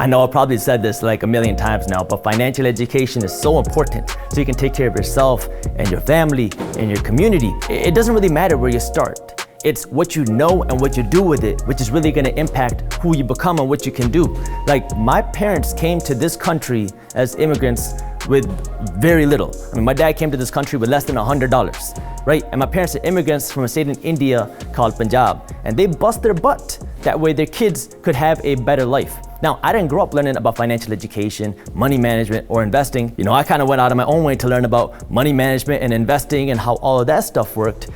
I know I probably said this like a million times now, but financial education is so important so you can take care of yourself and your family and your community. It doesn't really matter where you start. It's what you know and what you do with it, which is really gonna impact who you become and what you can do. Like, my parents came to this country as immigrants with very little. I mean, my dad came to this country with less than $100, right? And my parents are immigrants from a state in India called Punjab, and they bust their butt. That way their kids could have a better life. Now, I didn't grow up learning about financial education, money management, or investing. You know, I kind of went out of my own way to learn about money management and investing and how all of that stuff worked.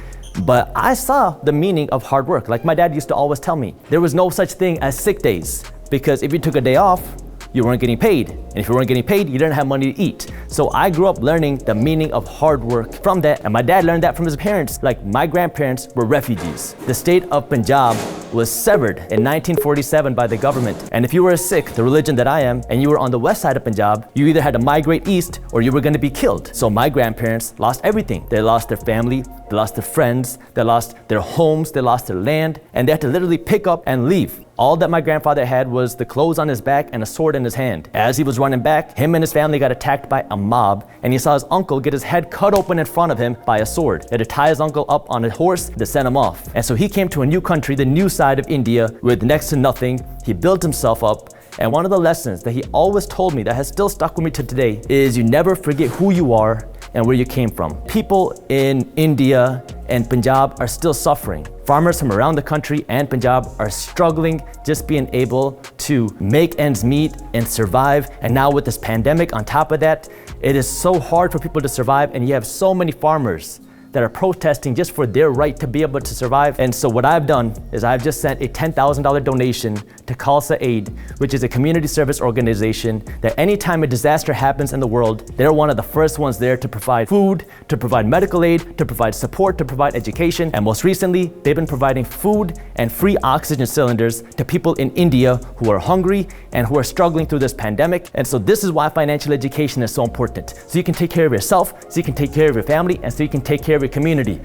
But I saw the meaning of hard work. Like my dad used to always tell me, there was no such thing as sick days, because if you took a day off, you weren't getting paid. And if you weren't getting paid, you didn't have money to eat. So I grew up learning the meaning of hard work from that. And my dad learned that from his parents. Like, my grandparents were refugees. The state of Punjab was severed in 1947 by the government. And if you were a Sikh, the religion that I am, and you were on the west side of Punjab, you either had to migrate east or you were gonna be killed. So my grandparents lost everything. They lost their family, they lost their friends, they lost their homes, they lost their land, and they had to literally pick up and leave. All that my grandfather had was the clothes on his back and a sword in his hand. As he was running back, him and his family got attacked by a mob, and he saw his uncle get his head cut open in front of him by a sword. They had to tie his uncle up on a horse to send him off. And so he came to a new country, the new side of India, with next to nothing. He built himself up. And one of the lessons that he always told me that has still stuck with me to today is you never forget who you are and where you came from. People in India and Punjab are still suffering. Farmers from around the country and Punjab are struggling just being able to make ends meet and survive. And now with this pandemic on top of that, it is so hard for people to survive, and you have so many farmers that are protesting just for their right to be able to survive. And so what I've done is I've just sent a $10,000 donation to Khalsa Aid, which is a community service organization that anytime a disaster happens in the world, they're one of the first ones there to provide food, to provide medical aid, to provide support, to provide education. And most recently, they've been providing food and free oxygen cylinders to people in India who are hungry and who are struggling through this pandemic. And so this is why financial education is so important. So you can take care of yourself, so you can take care of your family, and so you can take care of your community.